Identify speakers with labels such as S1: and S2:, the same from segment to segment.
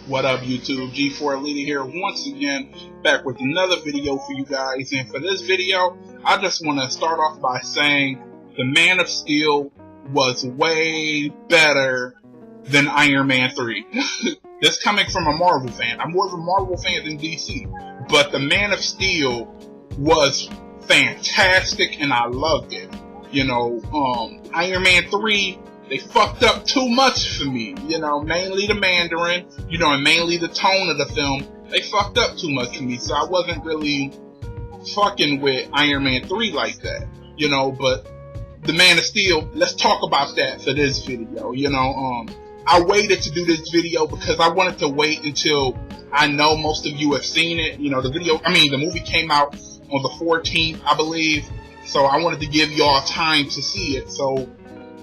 S1: What up, YouTube? G4 Elite here once again, back with another video for you guys. And for this video, I just want to start off by saying the Man of Steel was way better than Iron Man 3. This coming from a Marvel fan. I'm more of a Marvel fan than DC. But the Man of Steel was fantastic and I loved it. Iron Man 3, they fucked up too much for me, mainly the Mandarin, and mainly the tone of the film. They fucked up too much for me, so I wasn't really fucking with Iron Man 3 like that, but the Man of Steel, let's talk about that for this video, I waited to do this video because I wanted to wait until I know most of you have seen it, the movie came out on the 14th, I believe, so I wanted to give y'all time to see it, so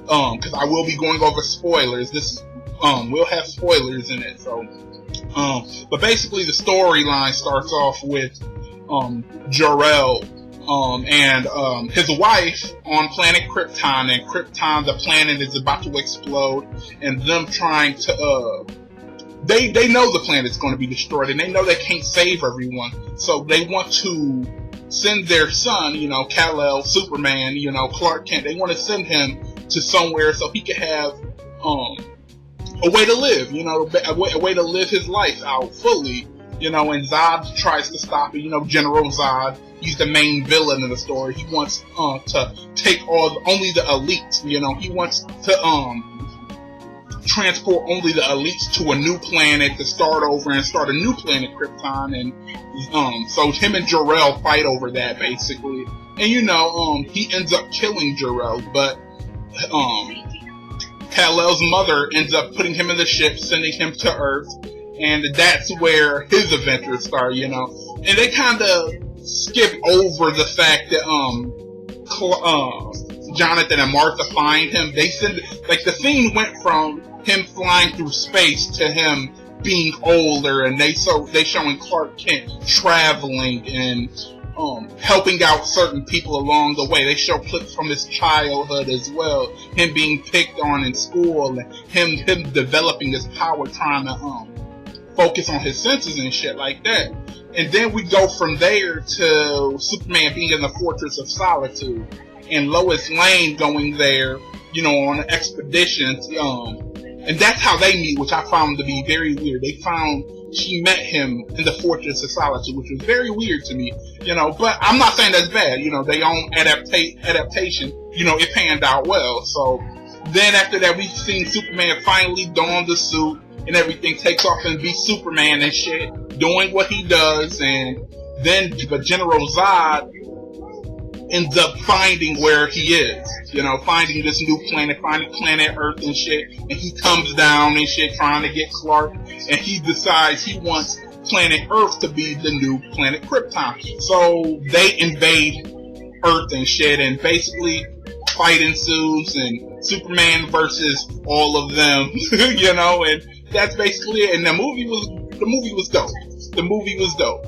S1: because I will be going over spoilers. We'll have spoilers in it. So, but basically the storyline starts off with Jor-El and his wife on planet Krypton, and Krypton, the planet, is about to explode, and them trying to they know the planet's going to be destroyed, and they know they can't save everyone, so they want to send their son, Kal-El, Superman, Clark Kent. They want to send him to somewhere so he can have a way to live, a way to live his life out fully, and Zod tries to stop it, General Zod. He's the main villain of the story. He wants to take only the elites, he wants to transport only the elites to a new planet to start over and start a new planet, Krypton, and so him and Jor-El fight over that basically, and he ends up killing Jor-El, but Kal-El's mother ends up putting him in the ship, sending him to Earth, and that's where his adventures start, and they kind of skip over the fact that Jonathan and Martha find him. They send, the scene went from him flying through space to him being older, and they showing Clark Kent traveling and helping out certain people along the way. They show clips from his childhood as well, him being picked on in school, and him developing his power, trying to focus on his senses and shit like that. And then we go from there to Superman being in the Fortress of Solitude, and Lois Lane going there, on an expedition, and that's how they meet, which I found to be very weird. She met him in the Fortress of Solitude, which was very weird to me, but I'm not saying that's bad, their own adaptation, it panned out well. So then after that, we've seen Superman finally don the suit and everything, takes off and be Superman and shit, doing what he does, but General Zod ends up finding where he is, finding this new planet, finding planet Earth and shit, and he comes down and shit trying to get Clark, and he decides he wants planet Earth to be the new planet Krypton. So they invade Earth and shit, and basically fight ensues, and Superman versus all of them, and that's basically it. And the movie was dope. The movie was dope.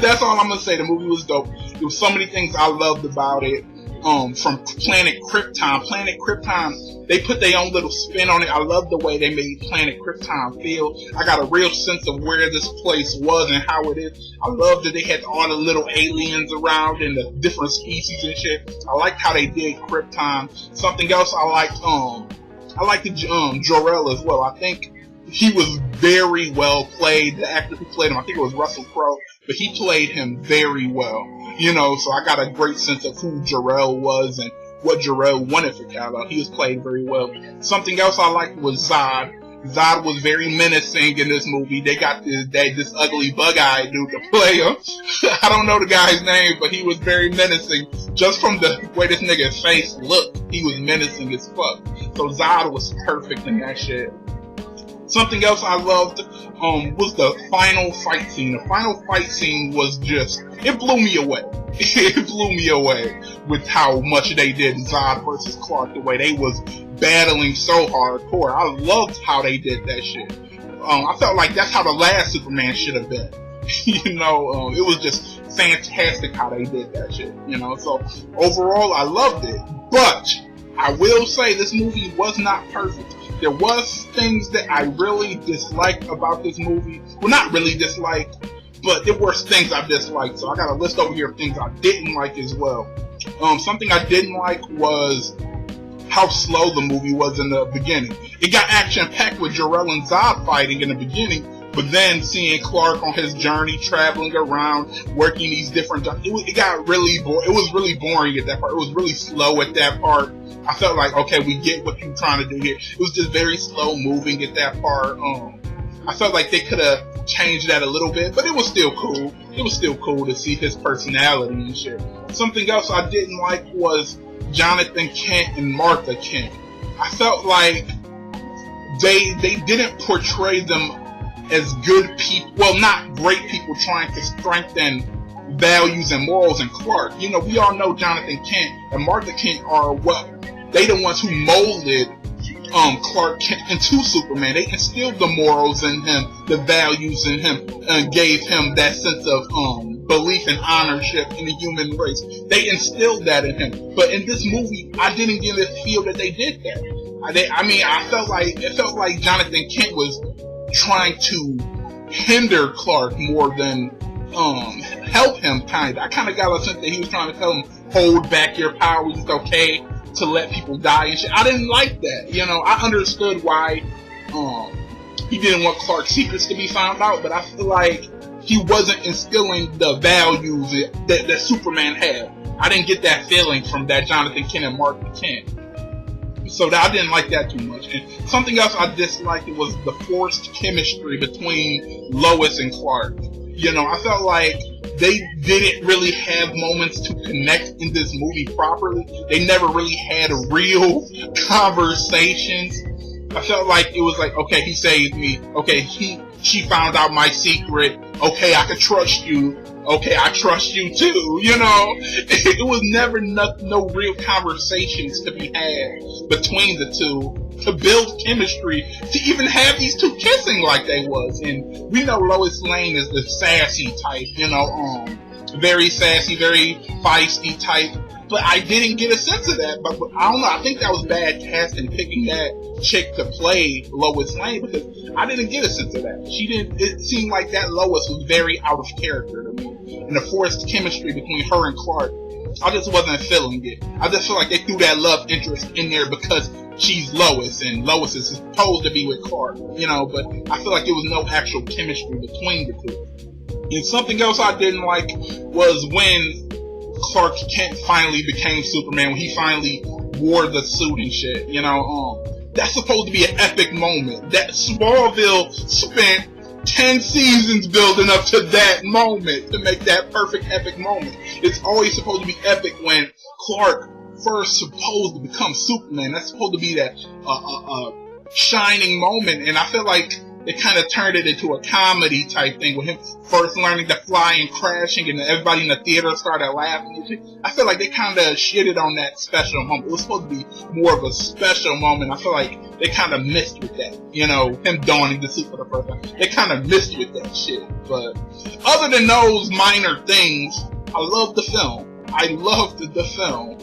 S1: That's all I'm gonna say. The movie was dope. There was so many things I loved about it. From Planet Krypton. Planet Krypton, they put their own little spin on it. I love the way they made Planet Krypton feel. I got a real sense of where this place was and how it is. I love that they had all the little aliens around and the different species and shit. I liked how they did Krypton. Something else I liked Jor-El as well. I think he was very well played. The actor who played him, I think it was Russell Crowe, but he played him very well. So I got a great sense of who Jor-El was and what Jor-El wanted for Kal-El. He was played very well. Something else I liked was Zod. Zod was very menacing in this movie. They got this ugly bug-eyed dude to play him. I don't know the guy's name, but he was very menacing. Just from the way this nigga's face looked, he was menacing as fuck. So Zod was perfect in that shit. Something else I loved was the final fight scene. The final fight scene was it blew me away. It blew me away with how much they did Zod versus Clark, the way they was battling so hardcore. I loved how they did that shit. I felt like that's how the last Superman should have been. It was just fantastic how they did that shit. So overall I loved it. But I will say this movie was not perfect. There was things that I really disliked about this movie. Well, not really disliked, but there were things I disliked. So I got a list over here of things I didn't like as well. Something I didn't like was how slow the movie was in the beginning. It got action-packed with Jor-El and Zod fighting in the beginning, but then seeing Clark on his journey, traveling around, working these different jobs, it got really boring. It was really boring at that part. It was really slow at that part. I felt like, okay, we get what you're trying to do here. It was just very slow moving at that part. I felt like they could have changed that a little bit, but it was still cool. It was still cool to see his personality and shit. Something else I didn't like was Jonathan Kent and Martha Kent. I felt like they didn't portray them as good people, well, not great people trying to strengthen values and morals in Clark. You know, we all know Jonathan Kent and Martha Kent are they the ones who molded Clark Kent into Superman. They instilled the morals in him, the values in him, and gave him that sense of belief and ownership in the human race. They instilled that in him. But in this movie, I didn't get a feel that they did that. I felt like Jonathan Kent was trying to hinder Clark more than help him, kind of. I kind of got a sense that he was trying to tell him, hold back your power, it's okay to let people die and shit. I didn't like that, you know. I understood why he didn't want Clark's secrets to be found out, but I feel like he wasn't instilling the values that Superman had. I didn't get that feeling from that Jonathan Kent and Martha Kent. So I didn't like that too much. And something else I disliked was the forced chemistry between Lois and Clark. You know, I felt like they didn't really have moments to connect in this movie properly. They never really had real conversations. I felt like it was like, okay, he saved me. Okay, she found out my secret. Okay, I can trust you. Okay, I trust you too. You know, it was never no real conversations to be had between the two to build chemistry, to even have these two kissing like they was. And we know Lois Lane is the sassy type, you know, very sassy, very feisty type. But I didn't get a sense of that. But I don't know. I think that was bad casting, picking that chick to play Lois Lane, because I didn't get a sense of that. It seemed like that Lois was very out of character to me. And the forced chemistry between her and Clark, I just wasn't feeling it. I just feel like they threw that love interest in there because she's Lois, and Lois is supposed to be with Clark, you know, but I feel like there was no actual chemistry between the two. And something else I didn't like was when Clark Kent finally became Superman, when he finally wore the suit and shit, you know. That's supposed to be an epic moment. That Smallville spent 10 seasons building up to that moment to make that perfect epic moment. It's always supposed to be epic when Clark first supposed to become Superman. That's supposed to be that shining moment, and I feel like they kind of turned it into a comedy type thing with him first learning to fly and crashing, and everybody in the theater started laughing. I feel like they kind of shitted on that special moment. It was supposed to be more of a special moment. I feel like they kind of missed with that. You know, him donning the suit for the first time. They kind of missed with that shit. But other than those minor things, I loved the film. I loved the film.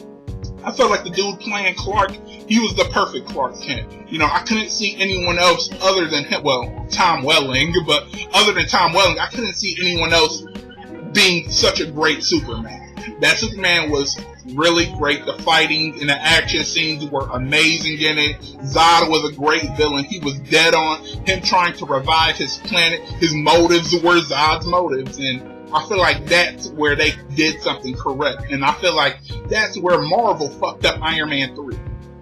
S1: I felt like the dude playing Clark, he was the perfect Clark Kent. You know, I couldn't see anyone else other than him. Well, Tom Welling, but other than Tom Welling, I couldn't see anyone else being such a great Superman. That Superman was really great. The fighting and the action scenes were amazing in it. Zod was a great villain. He was dead on. Him trying to revive his planet, his motives were Zod's motives, and I feel like that's where they did something correct. And I feel like that's where Marvel fucked up Iron Man 3.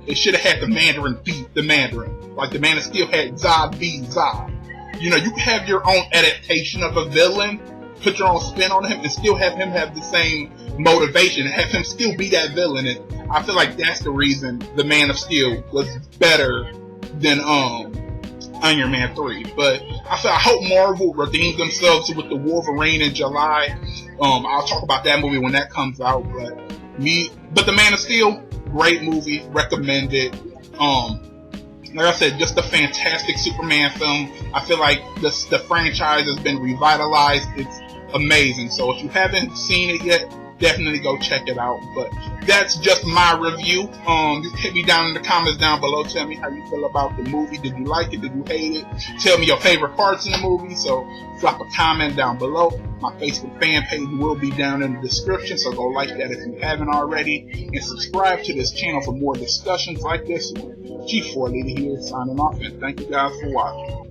S1: They should have had the Mandarin beat the Mandarin. Like the Man of Steel had Zod beat Zod. You know, you can have your own adaptation of a villain, put your own spin on him, and still have him have the same motivation, and have him still be that villain. And I feel like that's the reason the Man of Steel was better than Iron Man 3. But I hope Marvel redeems themselves with the Wolverine in July. I'll talk about that movie when that comes out. But the Man of Steel, great movie, recommend it. Like I said, just a fantastic Superman film. I feel like the franchise has been revitalized. It's amazing. So if you haven't seen it yet, definitely go check it out. But that's just my review. Hit me down in the comments down below. Tell me how you feel about the movie. Did you like it? Did you hate it? Tell me your favorite parts in the movie. So drop a comment down below. My Facebook fan page will be down in the description, so go like that if you haven't already. And subscribe to this channel for more discussions like this one. G4 Leader here, signing off, and thank you guys for watching.